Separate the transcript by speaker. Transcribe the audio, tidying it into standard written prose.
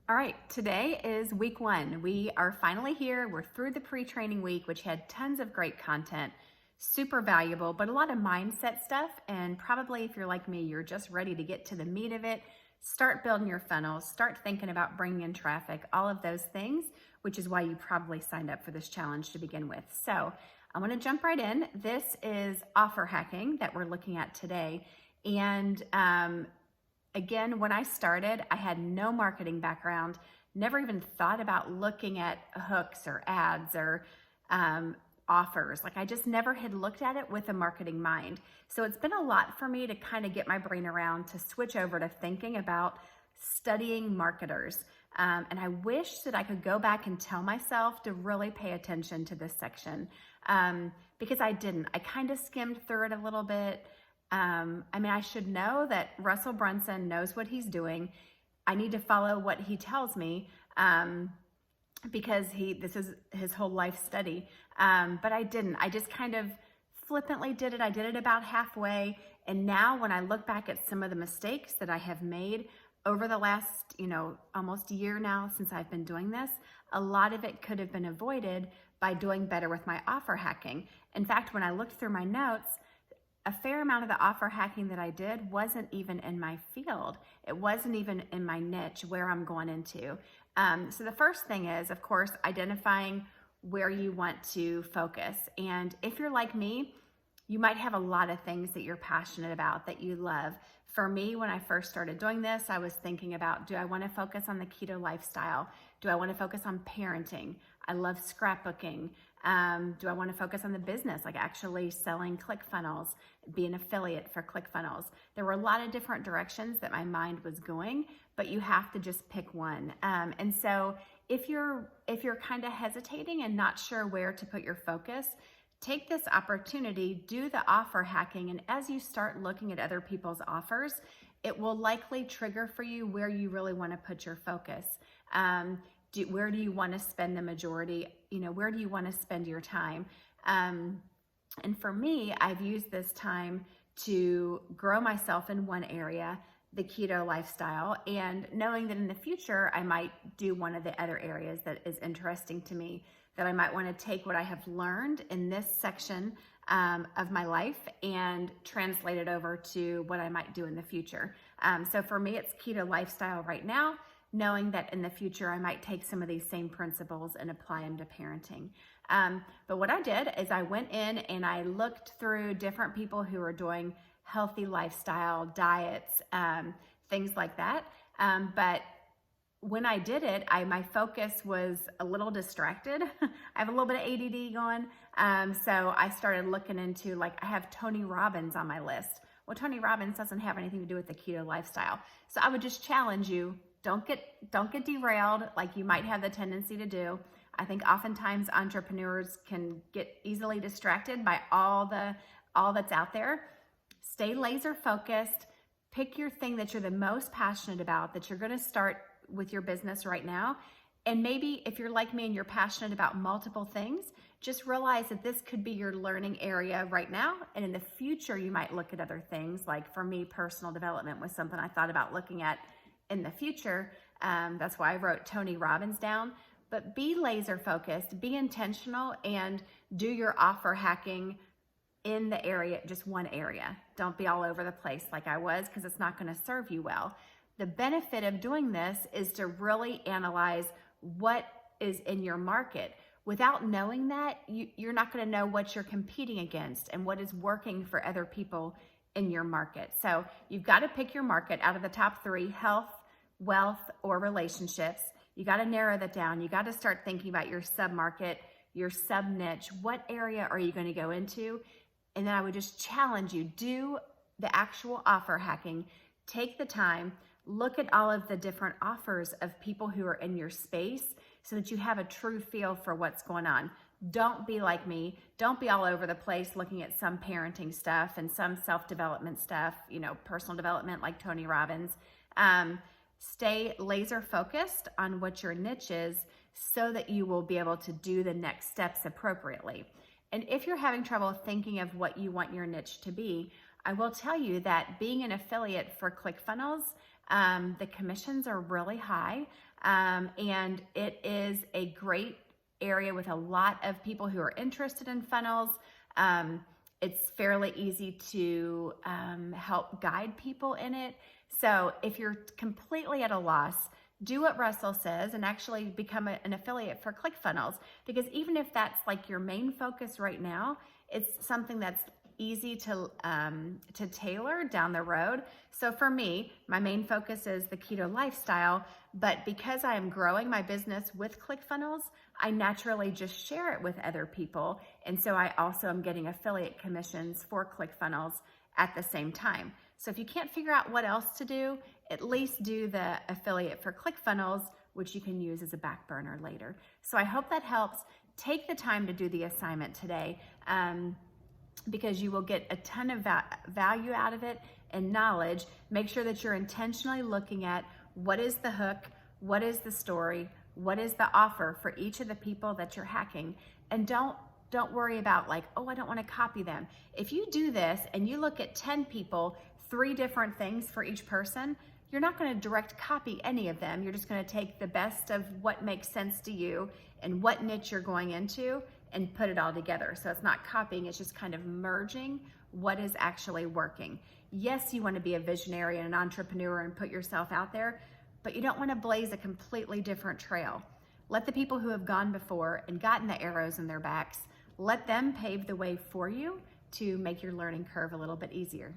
Speaker 1: All right, today is week one. We are finally here. We're through the pre-training week, which had tons of great content, super valuable, but a lot of mindset stuff. And probably if you're like me, you're just ready to get to the meat of it, start building your funnels, start thinking about bringing in traffic, all of those things, which is why you probably signed up for this challenge to begin with. So I want to jump right in. This is offer hacking that we're looking at today. And again, when I started, I had no marketing background, never even thought about looking at hooks or ads or offers. Like I just never had looked at it with a marketing mind. So it's been a lot for me to kind of get my brain around to switch over to thinking about studying marketers. And I wish that I could go back and tell myself to really pay attention to this section because I didn't. I kind of skimmed through it a little bit. I should know that Russell Brunson knows what he's doing. I need to follow what he tells me because this is his whole life study. But I didn't. I just kind of flippantly did it. I did it about halfway. And now when I look back at some of the mistakes that I have made over the last, almost a year now since I've been doing this, a lot of it could have been avoided by doing better with my offer hacking. In fact, when I looked through my notes, a fair amount of the offer hacking that I did wasn't even in my field. It wasn't even in my niche where I'm going into. So the first thing is, of course, identifying where you want to focus. And if you're like me, you might have a lot of things that you're passionate about, that you love. For me, when I first started doing this, I was thinking about, do I want to focus on the keto lifestyle? Do I want to focus on parenting? I love scrapbooking. Do I want to focus on the business, like actually selling ClickFunnels, be an affiliate for ClickFunnels? There were a lot of different directions that my mind was going, but you have to just pick one. And so if you're kind of hesitating and not sure where to put your focus, take this opportunity, do the offer hacking, and as you start looking at other people's offers, it will likely trigger for you where you really want to put your focus. Where do you want to spend the majority? Where do you want to spend your time? And for me, I've used this time to grow myself in one area, the keto lifestyle, and knowing that in the future, I might do one of the other areas that is interesting to me, that I might want to take what I have learned in this section of my life and translate it over to what I might do in the future. So for me, it's keto lifestyle right now, knowing that in the future, I might take some of these same principles and apply them to parenting. But what I did is I went in and I looked through different people who are doing healthy lifestyle, diets, things like that. But when I did it, my focus was a little distracted. I have a little bit of ADD going. So I started looking into, I have Tony Robbins on my list. Well, Tony Robbins doesn't have anything to do with the keto lifestyle. So I would just challenge you, don't get derailed like you might have the tendency to do. I think oftentimes entrepreneurs can get easily distracted by all that's out there. Stay laser focused. Pick your thing that you're the most passionate about, that you're going to start with your business right now. And maybe if you're like me and you're passionate about multiple things, just realize that this could be your learning area right now. And in the future, you might look at other things. Like for me, personal development was something I thought about looking at in the future. That's why I wrote Tony Robbins down. But be laser focused, be intentional, and do your offer hacking in the area, just one area. Don't be all over the place like I was, because it's not going to serve you well. The benefit of doing this is to really analyze what is in your market. Without knowing that, you're not going to know what you're competing against and what is working for other people in your market. So you've got to pick your market out of the top three: health, wealth, or relationships. You got to narrow that down. You got to start thinking about your sub-market, your sub-niche. What area are you going to go into? And then I would just challenge you, do the actual offer hacking. Take the time, look at all of the different offers of people who are in your space so that you have a true feel for what's going on. Don't be like me. Don't be all over the place looking at some parenting stuff and some self-development stuff, personal development like Tony Robbins. Stay laser focused on what your niche is so that you will be able to do the next steps appropriately. And if you're having trouble thinking of what you want your niche to be, I will tell you that being an affiliate for ClickFunnels The commissions are really high, and it is a great area with a lot of people who are interested in funnels. It's fairly easy to help guide people in it. So if you're completely at a loss, do what Russell says and actually become an affiliate for ClickFunnels, because even if that's like your main focus right now, it's something that's easy to tailor down the road. So for me, my main focus is the keto lifestyle, but because I am growing my business with ClickFunnels, I naturally just share it with other people. And so I also am getting affiliate commissions for ClickFunnels at the same time. So if you can't figure out what else to do, at least do the affiliate for ClickFunnels, which you can use as a back burner later. So I hope that helps. Take the time to do the assignment today, because you will get a ton of value out of it and knowledge. Make sure that you're intentionally looking at what is the hook, what is the story, what is the offer for each of the people that you're hacking, and don't worry about like, oh, I don't want to copy them. If you do this and you look at 10 people, 3 different things for each person, you're not going to direct copy any of them. You're just going to take the best of what makes sense to you and what niche you're going into and put it all together. So it's not copying, it's just kind of merging what is actually working. Yes, you want to be a visionary and an entrepreneur and put yourself out there, but you don't want to blaze a completely different trail. Let the people who have gone before and gotten the arrows in their backs, let them pave the way for you to make your learning curve a little bit easier.